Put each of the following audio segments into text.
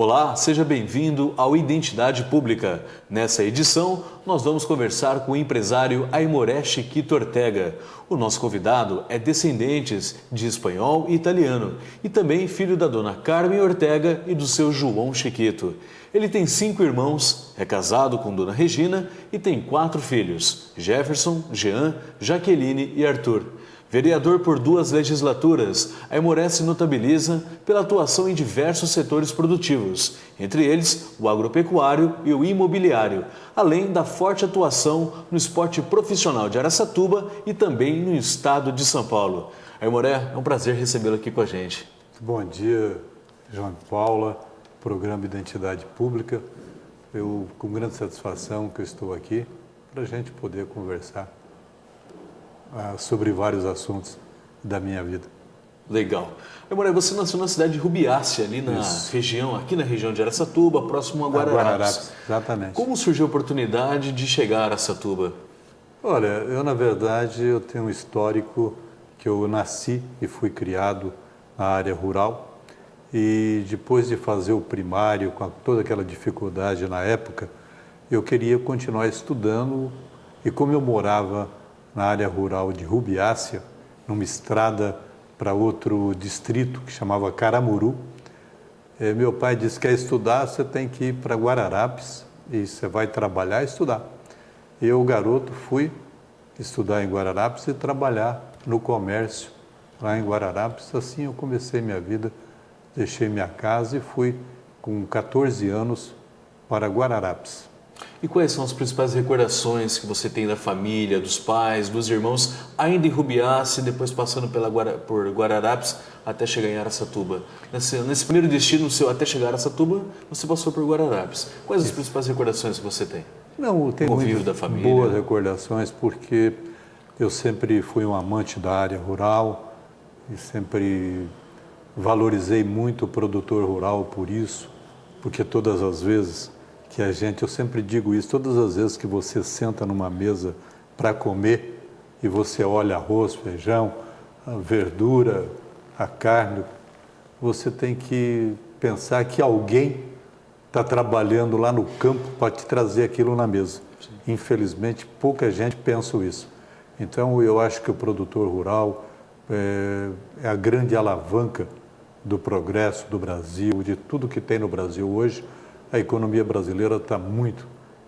Olá, seja bem-vindo ao Identidade Pública. Nessa edição, nós vamos conversar com o empresário Aimoré Chiquito Ortega. O nosso convidado é descendente de espanhol e italiano e também filho da dona Carmen Ortega e do seu João Chiquito. Ele tem 5 irmãos, é casado com dona Regina e tem 4 filhos, Jefferson, Jean, Jaqueline e Arthur. Vereador por 2 legislaturas, Aimoré se notabiliza pela atuação em diversos setores produtivos, entre eles o agropecuário e o imobiliário, além da forte atuação no esporte profissional de Araçatuba e também no estado de São Paulo. Aimoré, é um prazer recebê-lo aqui com a gente. Bom dia, João e Paula, programa Identidade Pública. Com grande satisfação que eu estou aqui para a gente poder conversar sobre vários assuntos da minha vida. Legal. Aimoré, você nasceu na cidade de Rubiácea, ali na região, aqui na região de Araçatuba, próximo a Guararapes. Exatamente. Como surgiu a oportunidade de chegar a Araçatuba? Olha, na verdade, eu tenho um histórico que eu nasci e fui criado na área rural e depois de fazer o primário, com toda aquela dificuldade na época, eu queria continuar estudando e como eu morava na área rural de Rubiácea, numa estrada para outro distrito que chamava Caramuru. Meu pai disse que quer estudar, você tem que ir para Guararapes e você vai trabalhar e estudar. Eu, garoto, fui estudar em Guararapes e trabalhar no comércio lá em Guararapes. Assim eu comecei minha vida, deixei minha casa e fui com 14 anos para Guararapes. E quais são as principais recordações que você tem da família, dos pais, dos irmãos, ainda em Rubiácea, depois passando por Guararapes até chegar em Araçatuba? Nesse primeiro destino seu até chegar a Araçatuba, você passou por Guararapes. Quais as principais recordações que você tem? Não, tenho muitas boas recordações, porque eu sempre fui um amante da área rural e sempre valorizei muito o produtor rural por isso, porque todas as vezes que eu sempre digo isso, todas as vezes que você senta numa mesa para comer e você olha arroz, feijão, a verdura, a carne, você tem que pensar que alguém está trabalhando lá no campo para te trazer aquilo na mesa. Sim. Infelizmente, pouca gente pensa isso. Então, eu acho que o produtor rural é a grande alavanca do progresso do Brasil, de tudo que tem no Brasil hoje. A economia brasileira está muito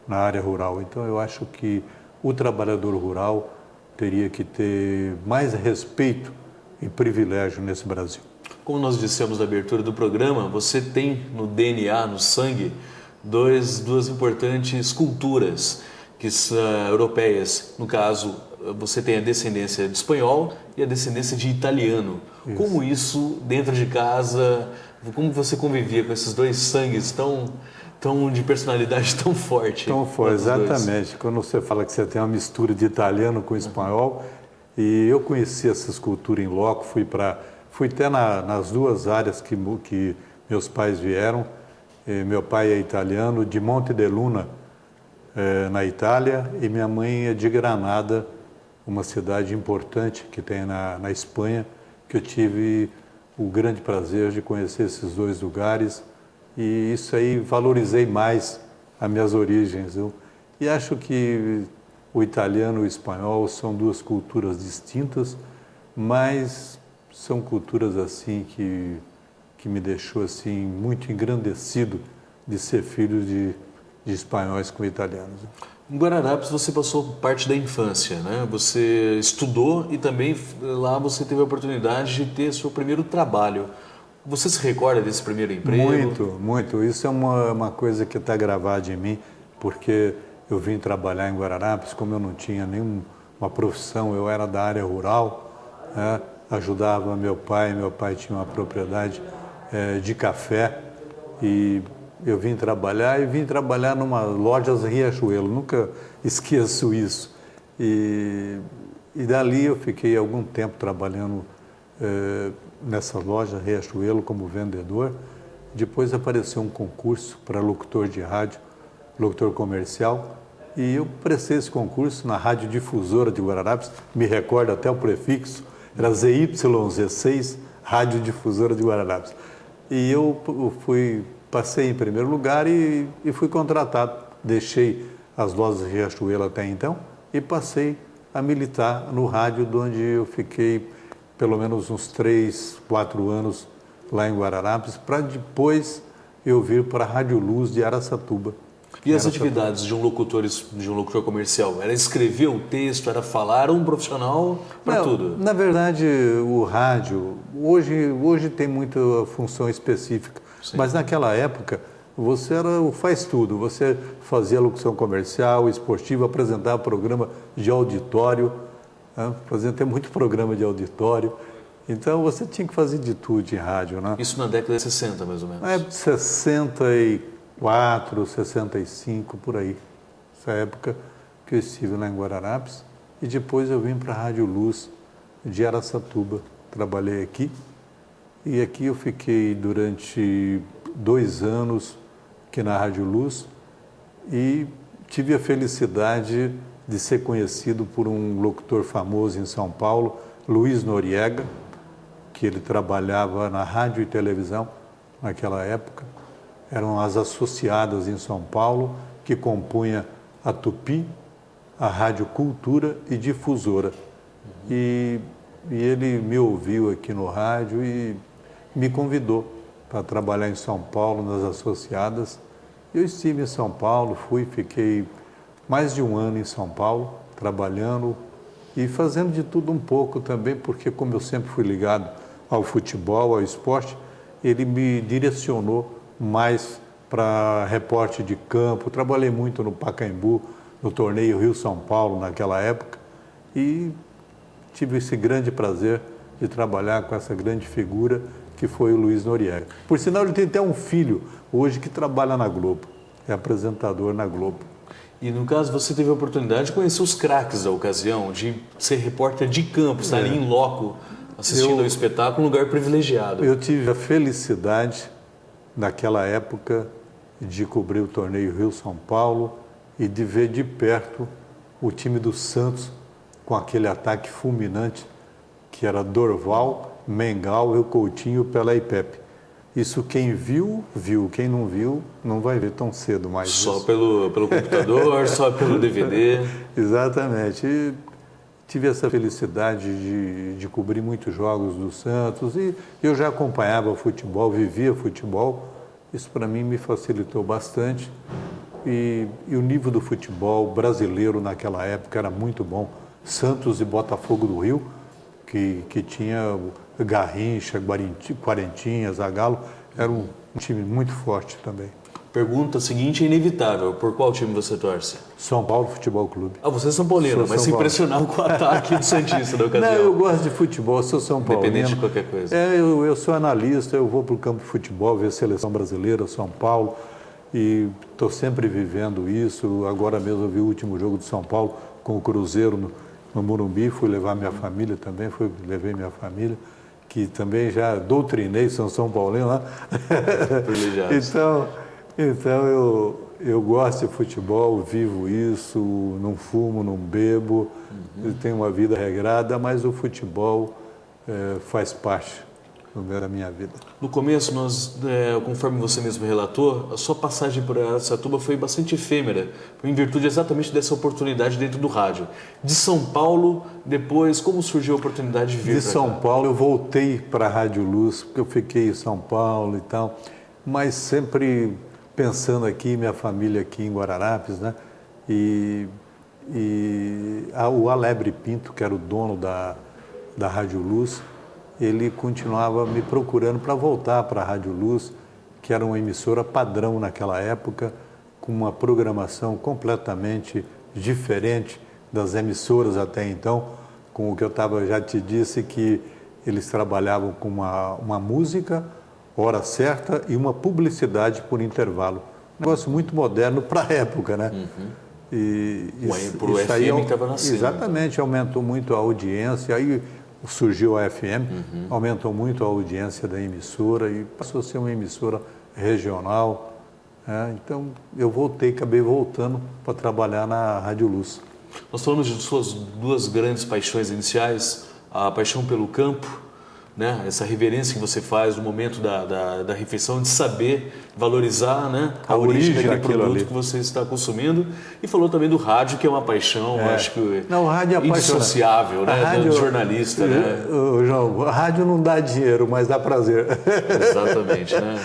na área rural. Então, eu acho que o trabalhador rural teria que ter mais respeito e privilégio nesse Brasil. Como nós dissemos na abertura do programa, você tem no DNA, no sangue, duas importantes culturas que são europeias. No caso, você tem a descendência de espanhol e a descendência de italiano. Isso. Como isso, dentro de casa, como você convivia com esses dois sangues tão de personalidade tão forte? Tão forte, exatamente. Quando você fala que você tem uma mistura de italiano com espanhol, e eu conheci essas culturas em loco, fui até nas 2 áreas que meus pais vieram. Meu pai é italiano, de Montedelluna, na Itália, e minha mãe é de Granada, uma cidade importante que tem na Espanha, que eu tive o grande prazer de conhecer esses 2 lugares, e isso aí valorizei mais as minhas origens. E acho que o italiano e o espanhol são 2 culturas distintas, mas são culturas assim que me deixou assim muito engrandecido de ser filho de espanhóis com italianos. Em Guararapes você passou parte da infância, né? Você estudou e também lá você teve a oportunidade de ter seu primeiro trabalho. Você se recorda desse primeiro emprego? Muito, muito. Isso é uma coisa que está gravada em mim, porque eu vim trabalhar em Guararapes, como eu não tinha nenhuma profissão, eu era da área rural, né? Ajudava meu pai tinha uma propriedade de café e eu vim trabalhar numa lojas Riachuelo, nunca esqueço isso. E dali eu fiquei algum tempo trabalhando nessa loja Riachuelo como vendedor. Depois apareceu um concurso para locutor de rádio, locutor comercial, e eu prestei esse concurso na Rádio Difusora de Guararapes, me recordo até o prefixo, era ZYZ6, Rádio Difusora de Guararapes. E eu fui passei em primeiro lugar e fui contratado. Deixei as Lozes de Riachuelo até então e passei a militar no rádio, onde eu fiquei pelo menos uns 3, 4 anos lá em Guararapes, para depois eu vir para a Rádio Luz de Araçatuba. E as atividades de um locutor comercial? Era escrever um texto, era falar, um profissional para tudo? Na verdade, o rádio, hoje tem muita função específica, sim, mas naquela época você era o faz tudo, você fazia locução comercial, esportiva, apresentava programa de auditório, né? Apresentei muito programa de auditório, então você tinha que fazer de tudo em rádio, né? Isso na década de 60, mais ou menos? 64, 65, por aí. Essa época que eu estive lá em Guararapes e depois eu vim para a Rádio Luz de Araçatuba. Trabalhei aqui e aqui eu fiquei durante 2 anos aqui na Rádio Luz e tive a felicidade de ser conhecido por um locutor famoso em São Paulo, Luiz Noriega, que ele trabalhava na rádio e televisão naquela época. Eram as associadas em São Paulo, que compunha a Tupi, a Rádio Cultura e Difusora. E ele me ouviu aqui no rádio e me convidou para trabalhar em São Paulo, nas associadas. Eu estive em São Paulo, fiquei mais de 1 ano em São Paulo, trabalhando e fazendo de tudo um pouco também, porque como eu sempre fui ligado ao futebol, ao esporte, ele me direcionou mais para repórter de campo. Trabalhei muito no Pacaembu, no torneio Rio-São Paulo naquela época e tive esse grande prazer de trabalhar com essa grande figura que foi o Luiz Noriega. Por sinal, ele tem até um filho hoje que trabalha na Globo, é apresentador na Globo. E no caso, você teve a oportunidade de conhecer os craques da ocasião, de ser repórter de campo, estar ali em loco, assistindo ao espetáculo, um lugar privilegiado. Eu tive a felicidade, naquela época, de cobrir o torneio Rio-São Paulo e de ver de perto o time do Santos com aquele ataque fulminante que era Dorval, Mengal, Eu Coutinho, Pelé e Pepe. Isso quem viu, viu. Quem não viu, não vai ver tão cedo mais. Só pelo computador, só pelo DVD. Exatamente. E tive essa felicidade de cobrir muitos jogos do Santos e eu já acompanhava futebol, vivia futebol. Isso para mim me facilitou bastante. E o nível do futebol brasileiro naquela época era muito bom. Santos e Botafogo do Rio, que tinha Garrincha, Quarentinha, Zagallo, era um time muito forte também. Pergunta seguinte é inevitável, por qual time você torce? São Paulo Futebol Clube. Ah, você é São Paulino, mas se impressionava com o ataque do Santista da ocasião. Não, eu gosto de futebol, sou São Paulino. Independente de qualquer coisa. Eu sou analista, eu vou para o campo de futebol, ver a seleção brasileira, São Paulo, e estou sempre vivendo isso. Agora mesmo eu vi o último jogo de São Paulo com o Cruzeiro no Morumbi, fui levar minha família também, levei minha família, que também já doutrinei São Paulino lá. Então eu gosto de futebol, vivo isso, não fumo, não bebo, tenho uma vida regrada, mas o futebol faz parte da minha vida. No começo, conforme você mesmo relatou, a sua passagem por Araçatuba foi bastante efêmera, em virtude exatamente dessa oportunidade dentro do rádio. De São Paulo, depois, como surgiu a oportunidade de vir de São Paulo, eu voltei para a Rádio Luz, porque eu fiquei em São Paulo e tal, mas sempre pensando aqui, minha família aqui em Guararapes, né? O Alebre Pinto, que era o dono da Rádio Luz, ele continuava me procurando para voltar para a Rádio Luz, que era uma emissora padrão naquela época, com uma programação completamente diferente das emissoras até então, com o que eu já te disse, que eles trabalhavam com uma música, hora certa, e uma publicidade por intervalo. Um negócio muito moderno para a época, né? Para o FM que estava nascendo. Exatamente, aumentou muito a audiência, aí surgiu a FM, aumentou muito a audiência da emissora e passou a ser uma emissora regional. Então, eu acabei voltando para trabalhar na Rádio Luz. Nós falamos de suas 2 grandes paixões iniciais, a paixão pelo campo, né, essa reverência que você faz no momento da refeição, de saber valorizar, né, a origem daquele produto ali que você está consumindo. E falou também do rádio, que é uma paixão, acho que não, o rádio é indissociável, né, rádio, do jornalista. Né? João, o rádio não dá dinheiro, mas dá prazer. Exatamente. Né?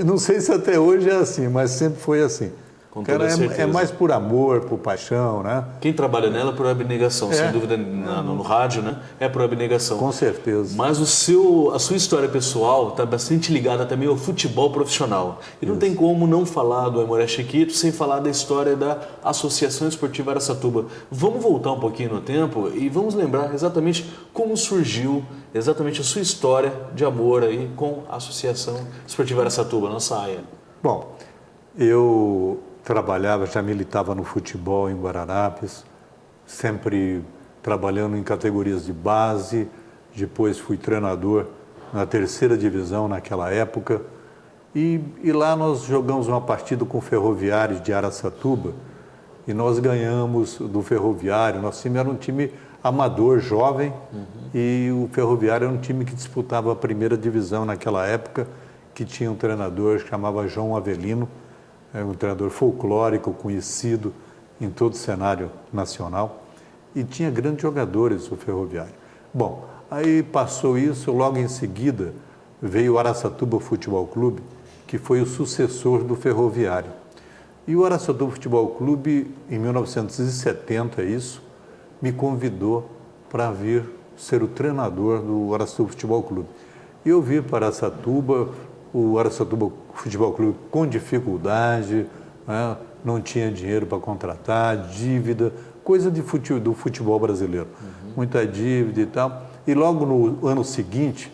Não sei se até hoje é assim, mas sempre foi assim. Cara, é mais por amor, por paixão, né? Quem trabalha nela é por abnegação, sem dúvida, no rádio, né? É por abnegação. Com certeza. Mas a sua história pessoal está bastante ligada também ao futebol profissional. E não tem como não falar do Aimoré Chiquito sem falar da história da Associação Esportiva Araçatuba. Vamos voltar um pouquinho no tempo e vamos lembrar exatamente como surgiu exatamente a sua história de amor aí com a Associação Esportiva Araçatuba, nossa AIA. Bom, eu trabalhava, já militava no futebol em Guararapes, sempre trabalhando em categorias de base, depois fui treinador na 3ª divisão naquela época, e lá nós jogamos uma partida com o Ferroviário de Araçatuba, e nós ganhamos do Ferroviário. Nosso time era um time amador, jovem, e o Ferroviário era um time que disputava a 1ª divisão naquela época, que tinha um treinador que chamava João Avelino, um treinador folclórico, conhecido em todo o cenário nacional, e tinha grandes jogadores o Ferroviário. Bom, aí passou isso, logo em seguida veio o Araçatuba Futebol Clube, que foi o sucessor do Ferroviário. E o Araçatuba Futebol Clube, em 1970, me convidou para vir ser o treinador do Araçatuba Futebol Clube. E eu vim para Araçatuba, o Araçatuba Futebol Clube com dificuldade, né? Não tinha dinheiro para contratar, dívida, coisa do futebol brasileiro. Muita dívida e tal. E logo no ano seguinte,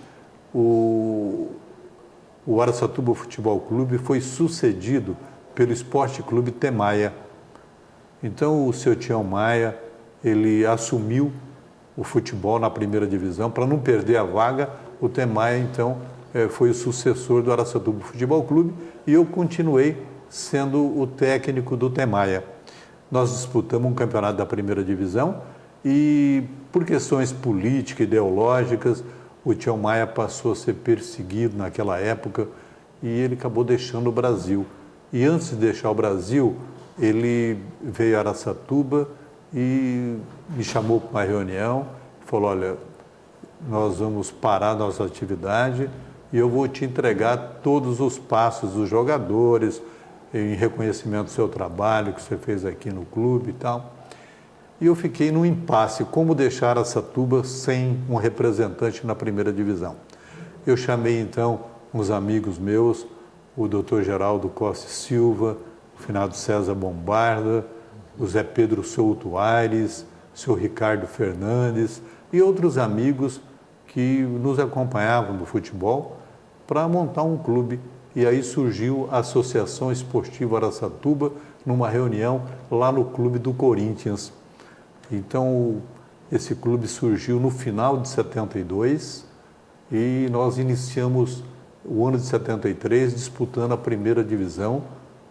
o Araçatuba Futebol Clube foi sucedido pelo Esporte Clube Temaia. Então o seu Tião Maia, ele assumiu o futebol na 1ª divisão, para não perder a vaga. O Temaia, então, foi o sucessor do Araçatuba Futebol Clube, e eu continuei sendo o técnico do Temaia. Nós disputamos um campeonato da 1ª divisão e, por questões políticas, ideológicas, o Tião Maia passou a ser perseguido naquela época e ele acabou deixando o Brasil. E antes de deixar o Brasil, ele veio a Araçatuba e me chamou para uma reunião, falou: olha, nós vamos parar nossa atividade e eu vou te entregar todos os passos dos jogadores, em reconhecimento do seu trabalho que você fez aqui no clube e tal. E eu fiquei num impasse, como deixar Araçatuba sem um representante na 1ª divisão. Eu chamei então uns amigos meus, o Dr. Geraldo Costa Silva, o finado César Bombarda, o Zé Pedro Souto Aires, o seu Ricardo Fernandes e outros amigos que nos acompanhavam do futebol, para montar um clube. E aí surgiu a Associação Esportiva Araçatuba, numa reunião lá no Clube do Corinthians. Então, esse clube surgiu no final de 72 e nós iniciamos o ano de 73 disputando a 1ª divisão,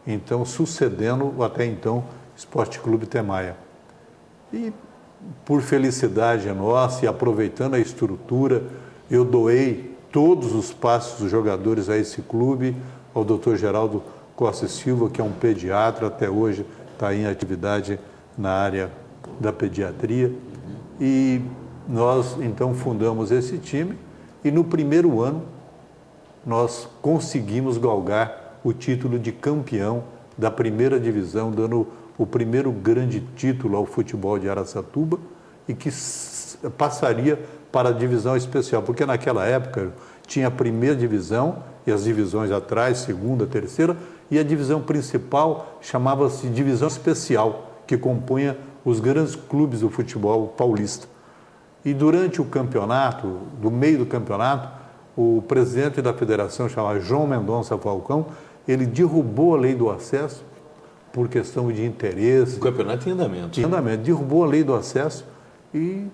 então sucedendo até então Esporte Clube Temaia. E por felicidade nossa e aproveitando a estrutura, eu doei todos os passos dos jogadores a esse clube, ao Dr. Geraldo Costa Silva, que é um pediatra, até hoje está em atividade na área da pediatria. E nós, então, fundamos esse time e no 1º ano nós conseguimos galgar o título de campeão da 1ª divisão, dando o primeiro grande título ao futebol de Araçatuba e que passaria para a divisão especial, porque naquela época tinha a 1ª divisão e as divisões atrás, 2ª, 3ª, e a divisão principal chamava-se divisão especial, que compunha os grandes clubes do futebol paulista. E durante o campeonato, do meio do campeonato, o presidente da federação, chamado João Mendonça Falcão, ele derrubou a lei do acesso por questão de interesse. O campeonato em andamento. Em andamento. Derrubou a lei do acesso e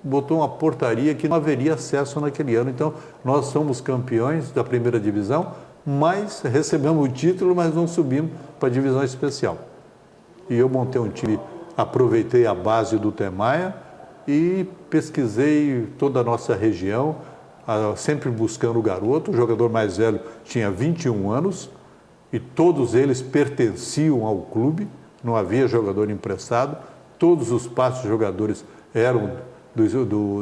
botou uma portaria que não haveria acesso naquele ano. Então, nós somos campeões da 1ª divisão, mas recebemos o título, mas não subimos para a divisão especial. E eu montei um time, aproveitei a base do Temaia e pesquisei toda a nossa região, sempre buscando o garoto. O jogador mais velho tinha 21 anos e todos eles pertenciam ao clube, não havia jogador emprestado, todos os passos jogadores eram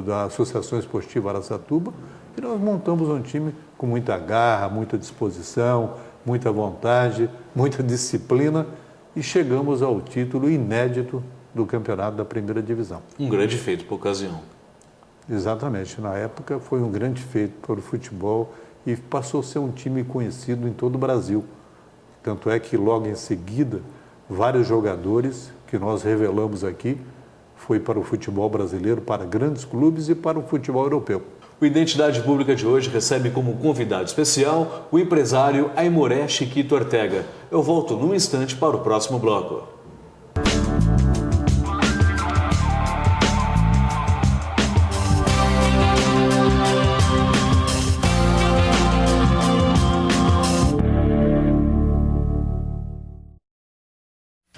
da Associação Esportiva Araçatuba, e nós montamos um time com muita garra, muita disposição, muita vontade, muita disciplina, e chegamos ao título inédito do campeonato da primeira divisão. Um grande feito por ocasião. Exatamente. Na época foi um grande feito para o futebol e passou a ser um time conhecido em todo o Brasil. Tanto é que logo em seguida, vários jogadores que nós revelamos aqui foi para o futebol brasileiro, para grandes clubes e para o futebol europeu. O Identidade Pública de hoje recebe como convidado especial o empresário Aimoré Chiquito Ortega. Eu volto num instante para o próximo bloco.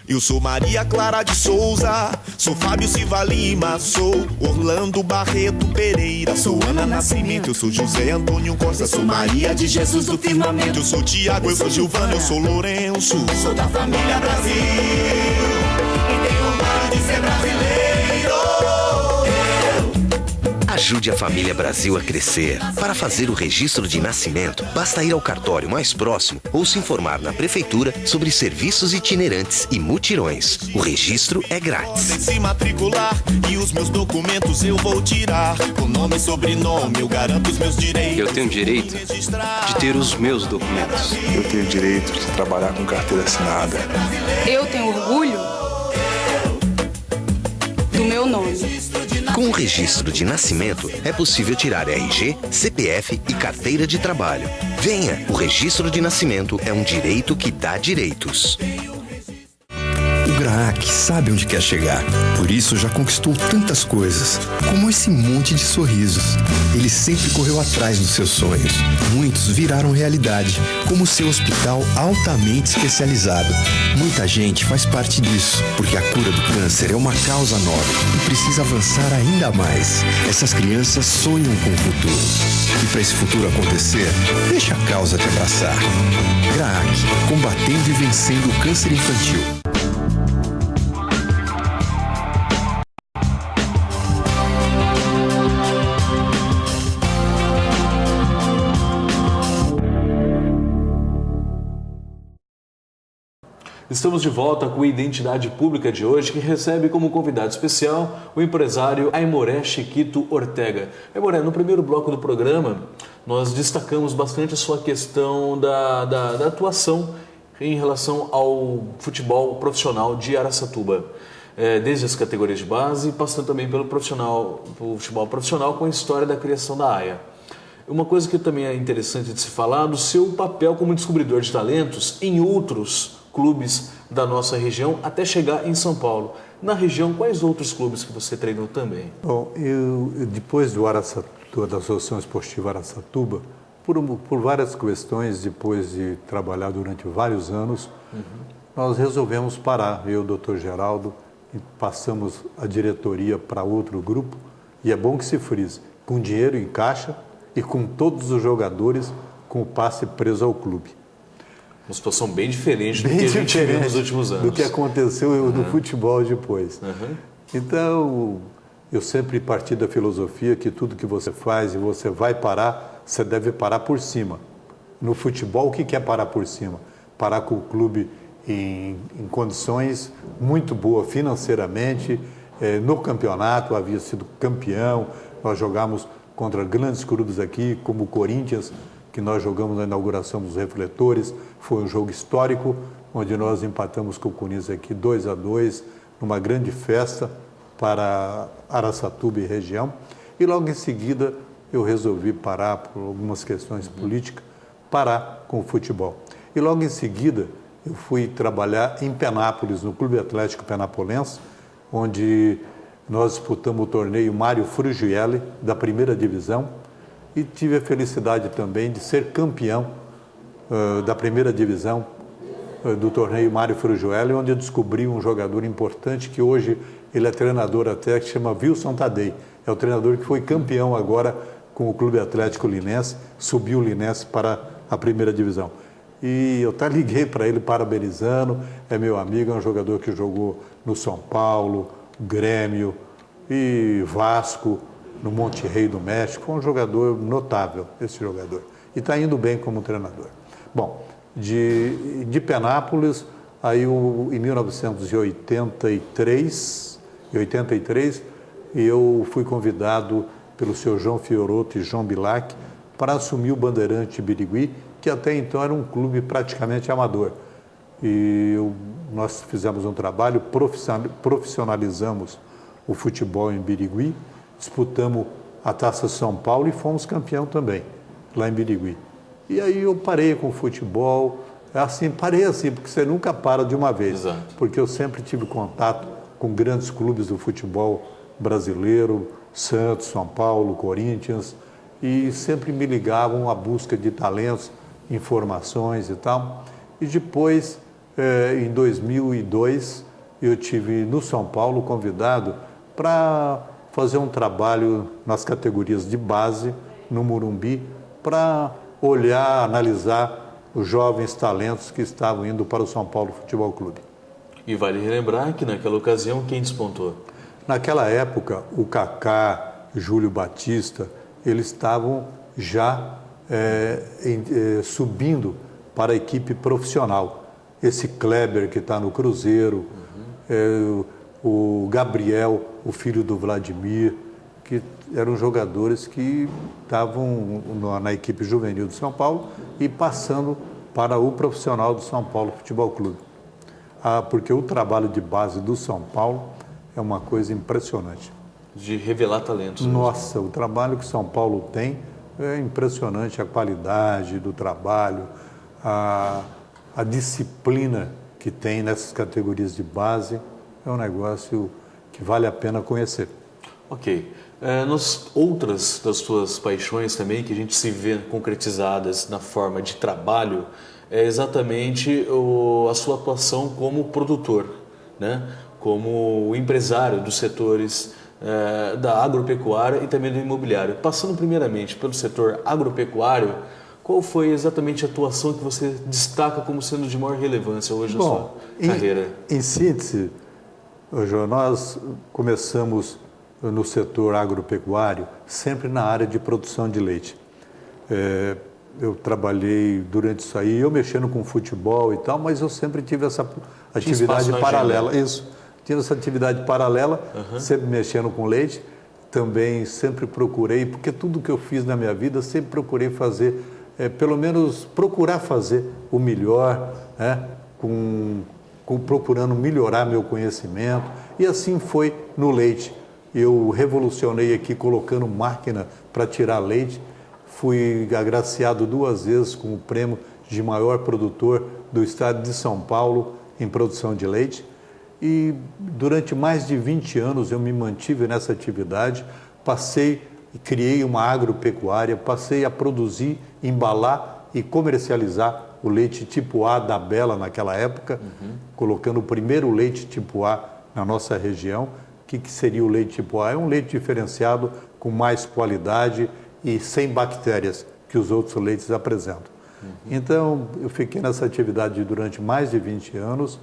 Eu sou Maria Clara de Souza, sou Fábio Silva Lima, sou Orlando Barreto Pereira, sou Ana Nascimento, eu sou José Antônio Costa, sou Maria de Jesus do Firmamento, eu sou Tiago, eu sou Gilvana, eu sou Lourenço, sou da família Brasil e tenho orgulho de ser brasileiro. Ajude a família Brasil a crescer. Para fazer o registro de nascimento, basta ir ao cartório mais próximo ou se informar na prefeitura sobre serviços itinerantes e mutirões. O registro é grátis. Se matricular e os meus documentos eu vou tirar. Com nome e sobrenome eu garanto os meus direitos. Eu tenho direito de ter os meus documentos. Eu tenho direito de trabalhar com carteira assinada. Eu tenho orgulho do meu nome. Com o registro de nascimento, é possível tirar RG, CPF e carteira de trabalho. Venha, o registro de nascimento é um direito que dá direitos. O Graac sabe onde quer chegar, por isso já conquistou tantas coisas, como esse monte de sorrisos. Ele sempre correu atrás dos seus sonhos. Muitos viraram realidade, como o seu hospital altamente especializado. Muita gente faz parte disso, porque a cura do câncer é uma causa nobre e precisa avançar ainda mais. Essas crianças sonham com o futuro. E para esse futuro acontecer, deixa a causa te abraçar. Graac, combatendo e vencendo o câncer infantil. Estamos de volta com a Identidade Pública de hoje, que recebe como convidado especial o empresário Aimoré Chiquito Ortega. Aimoré, no primeiro bloco do programa, nós destacamos bastante a sua questão da atuação em relação ao futebol profissional de Araçatuba. Desde as categorias de base, passando também pelo futebol profissional com a história da criação da AIA. Uma coisa que também é interessante de se falar, do seu papel como descobridor de talentos em outros clubes da nossa região até chegar em São Paulo. Na região, quais outros clubes que você treinou também? Bom, depois da Associação Esportiva Araçatuba, por várias questões, depois de trabalhar durante vários anos, nós resolvemos parar, eu e o Dr. Geraldo, e passamos a diretoria para outro grupo, e é bom que se frise, com dinheiro em caixa e com todos os jogadores com o passe preso ao clube. Uma situação bem diferente do que a gente viu nos últimos anos. Do que aconteceu no futebol depois. Então, eu sempre parti da filosofia que tudo que você faz e você vai parar, você deve parar por cima. No futebol, o que é parar por cima? Parar com o clube em condições muito boas financeiramente. No campeonato, havia sido campeão. Nós jogamos contra grandes clubes aqui, como o Corinthians, que nós jogamos na inauguração dos refletores. Foi um jogo histórico, onde nós empatamos com o Corinthians aqui 2-2, numa grande festa para Araçatuba e região. E logo em seguida eu resolvi parar, por algumas questões políticas, parar com o futebol. E logo em seguida eu fui trabalhar em Penápolis, no Clube Atlético Penapolense, onde nós disputamos o torneio Mário Frugielli, da primeira divisão, e tive a felicidade também de ser campeão da primeira divisão do torneio Mário Frugielli, onde eu descobri um jogador importante que hoje ele é treinador até, que chama Wilson Tadei. É o treinador que foi campeão agora com o Clube Atlético Linense, subiu o Linense para a primeira divisão. E eu até liguei para ele parabenizando, é meu amigo, é um jogador que jogou no São Paulo, Grêmio e Vasco, no Monte Rei do México. Foi um jogador notável, esse jogador. E está indo bem como treinador. Bom, de Penápolis, aí em 1983, eu fui convidado pelo seu João Fioroto e João Bilac para assumir o Bandeirante Birigui, que até então era um clube praticamente amador. E nós fizemos um trabalho, profissionalizamos o futebol em Birigui, disputamos a Taça São Paulo e fomos campeão também, lá em Birigui. E aí eu parei com o futebol, parei assim, porque você nunca para de uma vez. Exato. Porque eu sempre tive contato com grandes clubes do futebol brasileiro, Santos, São Paulo, Corinthians, e sempre me ligavam à busca de talentos, informações e tal. E depois, em 2002, eu tive no São Paulo convidado para fazer um trabalho nas categorias de base, no Morumbi, para olhar, analisar os jovens talentos que estavam indo para o São Paulo Futebol Clube. E vale relembrar que naquela ocasião quem despontou? Naquela época, o Kaká, Júlio Batista, eles estavam já subindo para a equipe profissional. Esse Kleber que está no Cruzeiro, o Gabriel, o filho do Vladimir, que eram jogadores que estavam na equipe juvenil do São Paulo e passando para o profissional do São Paulo Futebol Clube. Porque o trabalho de base do São Paulo é uma coisa impressionante. De revelar talentos. Nossa, o trabalho que São Paulo tem é impressionante, a qualidade do trabalho, a disciplina que tem nessas categorias de base, é um negócio que vale a pena conhecer. Ok. Outras das suas paixões também, que a gente se vê concretizadas na forma de trabalho, é exatamente a sua atuação como produtor, né? Como empresário dos setores da agropecuária e também do imobiliário. Passando primeiramente pelo setor agropecuário, qual foi exatamente a atuação que você destaca como sendo de maior relevância hoje na sua carreira? Em síntese, João, nós começamos no setor agropecuário sempre na área de produção de leite. Eu trabalhei durante isso aí, eu mexendo com futebol e tal, mas eu sempre tive essa atividade paralela. Isso. Tive essa atividade paralela, sempre mexendo com leite. Também sempre procurei, porque tudo que eu fiz na minha vida, sempre procurei fazer, pelo menos procurar fazer o melhor, né? Procurando melhorar meu conhecimento. E assim foi no leite. Eu revolucionei aqui colocando máquina para tirar leite. Fui agraciado 2 vezes com o prêmio de maior produtor do estado de São Paulo em produção de leite. E durante mais de 20 anos eu me mantive nessa atividade, passei e criei uma agropecuária, passei a produzir, embalar e comercializar o leite tipo A da Bela naquela época, colocando o primeiro leite tipo A na nossa região. O que seria o leite tipo A? É um leite diferenciado, com mais qualidade e sem bactérias que os outros leites apresentam. Então, eu fiquei nessa atividade durante mais de 20 anos,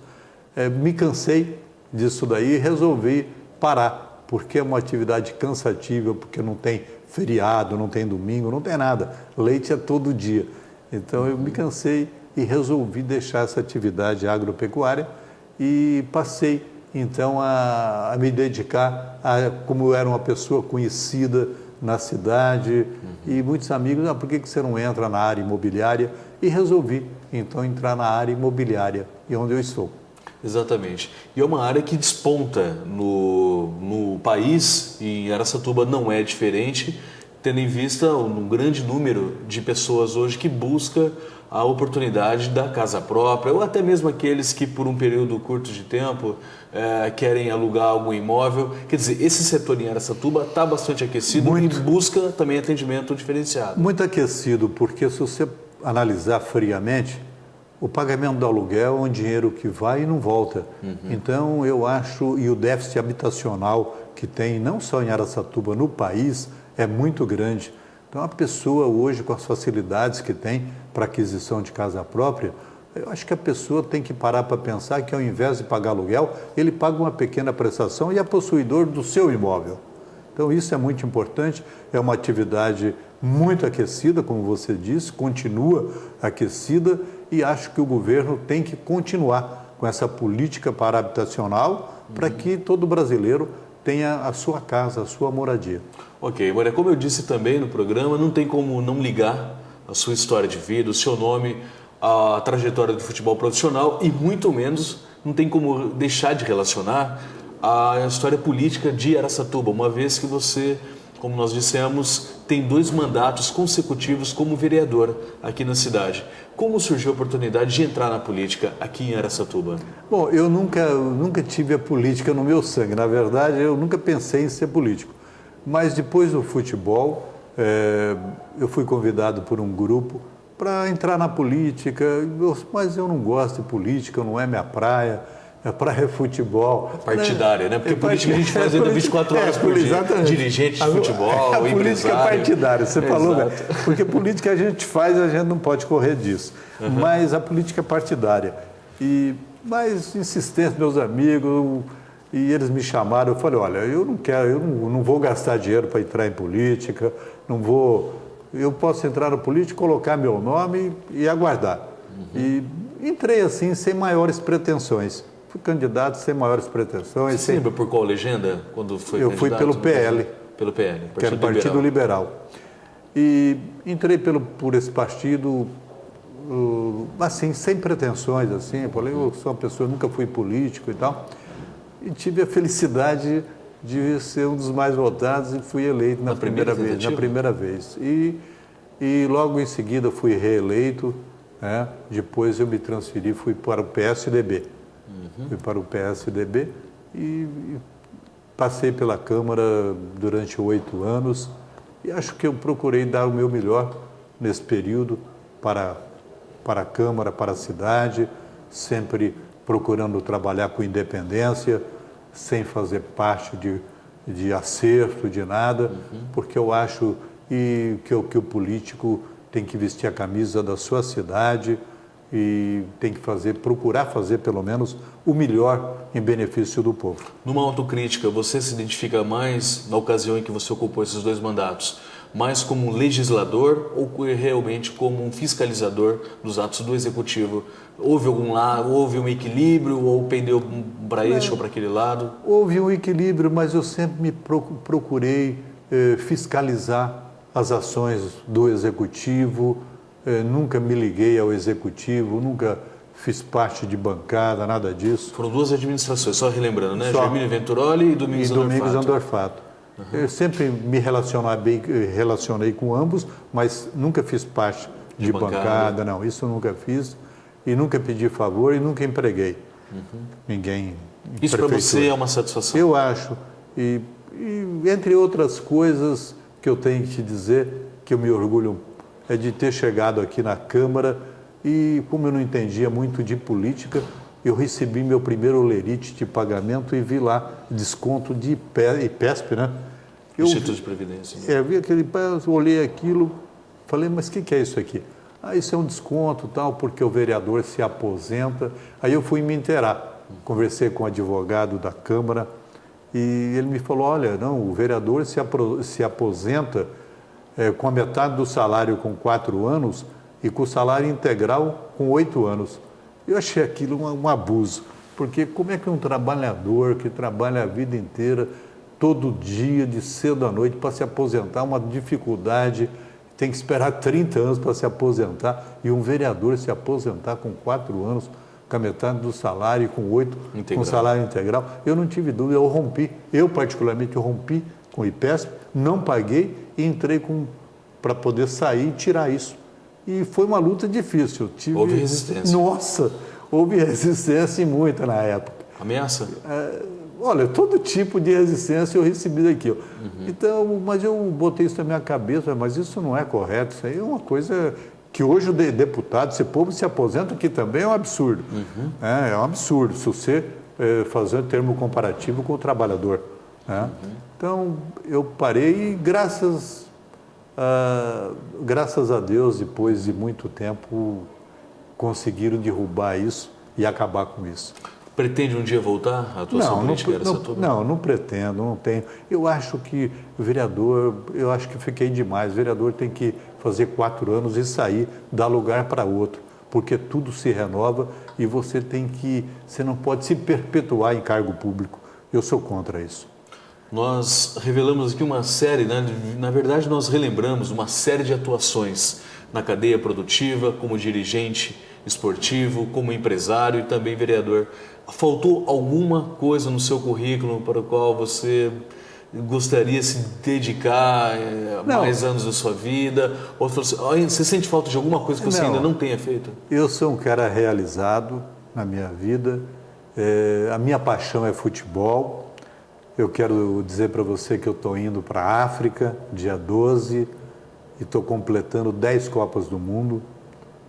me cansei disso daí e resolvi parar, porque é uma atividade cansativa, porque não tem feriado, não tem domingo, não tem nada. Leite é todo dia. Então, eu me cansei e resolvi deixar essa atividade agropecuária e passei, então, a me dedicar como eu era uma pessoa conhecida na cidade e muitos amigos, por que você não entra na área imobiliária? E resolvi, então, entrar na área imobiliária, e onde eu estou. Exatamente. E é uma área que desponta no país, e em Araçatuba não é diferente, tendo em vista um grande número de pessoas hoje que busca a oportunidade da casa própria, ou até mesmo aqueles que por um período curto de tempo querem alugar algum imóvel. Quer dizer, esse setor em Araçatuba está bastante aquecido e busca também atendimento diferenciado. Muito aquecido, porque se você analisar friamente, o pagamento do aluguel é um dinheiro que vai e não volta. Então, eu acho, e o déficit habitacional que tem, não só em Araçatuba, no país, é muito grande. Então, a pessoa hoje, com as facilidades que tem para aquisição de casa própria, eu acho que a pessoa tem que parar para pensar que, ao invés de pagar aluguel, ele paga uma pequena prestação e é possuidor do seu imóvel. Então, isso é muito importante, é uma atividade muito aquecida, como você disse, continua aquecida, e acho que o governo tem que continuar com essa política para-habitacional para que todo brasileiro tenha a sua casa, a sua moradia. Ok, Maria, como eu disse também no programa, não tem como não ligar a sua história de vida, o seu nome, a trajetória do futebol profissional e muito menos não tem como deixar de relacionar a história política de Araçatuba, uma vez que você, como nós dissemos, tem 2 mandatos consecutivos como vereador aqui na cidade. Como surgiu a oportunidade de entrar na política aqui em Araçatuba? Bom, eu nunca tive a política no meu sangue. Na verdade, eu nunca pensei em ser político. Mas depois do futebol, eu fui convidado por um grupo para entrar na política. Mas eu não gosto de política, não é minha praia. A praia é futebol. Partidária, né? Porque política a gente faz ainda 24 horas por dia. Exatamente. Dirigente de futebol, a política empresário. partidária, você falou, né? Porque política a gente faz, a gente não pode correr disso. Mas a política partidária. Mas insistência, meus amigos, e eles me chamaram, eu falei, olha, eu não quero, eu não vou gastar dinheiro para entrar em política, eu posso entrar na política, colocar meu nome e aguardar. E entrei assim, sem maiores pretensões. Fui candidato sem maiores pretensões. Você lembra por qual legenda quando foi eu candidato? fui pelo PL. Pelo PL, que era o Partido Liberal. E entrei por esse partido, assim, sem pretensões, assim. Falei, eu sou uma pessoa, nunca fui político e tal. E tive a felicidade de ser um dos mais votados e fui eleito na primeira vez. E logo em seguida fui reeleito, né? Depois eu me transferi, fui para o PSDB. Fui para o PSDB e passei pela Câmara durante 8 anos e acho que eu procurei dar o meu melhor nesse período para a Câmara, para a cidade, sempre procurando trabalhar com independência, sem fazer parte de acerto, de nada, porque eu acho que o político tem que vestir a camisa da sua cidade e tem que procurar fazer pelo menos o melhor em benefício do povo. Numa autocrítica, você se identifica mais, na ocasião em que você ocupou esses 2 mandatos, mais como um legislador ou realmente como um fiscalizador dos atos do Executivo? Houve um equilíbrio ou pendeu para este ou para aquele lado? Houve um equilíbrio, mas eu sempre me procurei fiscalizar as ações do Executivo, nunca me liguei ao Executivo, nunca fiz parte de bancada, nada disso. Foram 2 administrações, só relembrando, né? Germínio Venturoli e Domingos Andorfato. Eu sempre me relacionei com ambos, mas nunca fiz parte de bancada, não. Isso eu nunca fiz e nunca pedi favor e nunca empreguei ninguém. Isso para você é uma satisfação? Eu acho. E entre outras coisas que eu tenho que te dizer, que eu me orgulho, é de ter chegado aqui na Câmara e, como eu não entendia muito de política, eu recebi meu primeiro olerite de pagamento e vi lá desconto de IPESP, né? Instituto de Previdência. Vi aquele, olhei aquilo, falei, mas o que é isso aqui? Isso é um desconto, tal, porque o vereador se aposenta. Aí eu fui me inteirar, conversei com o advogado da Câmara e ele me falou, olha, não, o vereador se aposenta com a metade do salário com 4 anos e com o salário integral com 8 anos. Eu achei aquilo um abuso, porque como é que um trabalhador que trabalha a vida inteira, todo dia, de cedo à noite, para se aposentar, uma dificuldade, tem que esperar 30 anos para se aposentar, e um vereador se aposentar com 4 anos, com a metade do salário, com 8, com salário integral. Eu não tive dúvida, eu particularmente rompi com o IPESP, não paguei e entrei para poder sair e tirar isso. E foi uma luta difícil. Houve resistência. Nossa, houve resistência e muita na época. Ameaça? Olha, todo tipo de resistência eu recebi daqui. Então, mas eu botei isso na minha cabeça, mas isso não é correto, isso aí é uma coisa que hoje o deputado, esse povo se aposenta, que também é um absurdo. É um absurdo, se você fazer um termo comparativo com o trabalhador. Né? Então, eu parei e graças a Deus, depois de muito tempo, conseguiram derrubar isso e acabar com isso. Pretende um dia voltar? A atuação política era essa toda? Não pretendo, não tenho. Eu acho que vereador, eu acho que fiquei demais. O vereador tem que fazer 4 anos e sair, dar lugar para outro, porque tudo se renova e você não pode se perpetuar em cargo público. Eu sou contra isso. Nós revelamos aqui uma série, né? Na verdade nós relembramos uma série de atuações na cadeia produtiva, como dirigente esportivo, como empresário e também vereador. Faltou alguma coisa no seu currículo para o qual você gostaria de se dedicar mais anos da sua vida? Ou você sente falta de alguma coisa que você ainda não tenha feito? Eu sou um cara realizado na minha vida. A minha paixão é futebol. Eu quero dizer para você que eu estou indo para a África, dia 12, e estou completando 10 Copas do Mundo.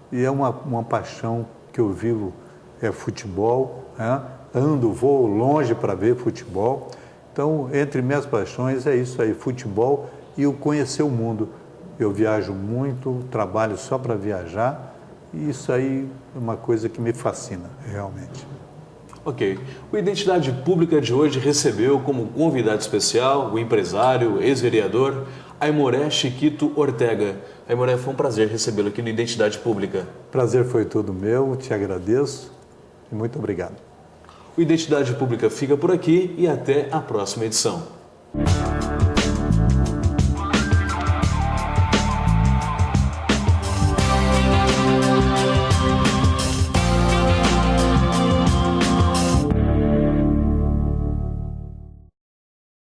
E é uma paixão que eu vivo, é futebol. Né? Vou longe para ver futebol. Então, entre minhas paixões é isso aí, futebol e o conhecer o mundo. Eu viajo muito, trabalho só para viajar e isso aí é uma coisa que me fascina, realmente. Ok. O Identidade Pública de hoje recebeu como convidado especial o empresário, ex-vereador, Aimoré Chiquito Ortega. Aimoré, foi um prazer recebê-lo aqui no Identidade Pública. Prazer foi todo meu, te agradeço e muito obrigado. O Identidade Pública fica por aqui e até a próxima edição.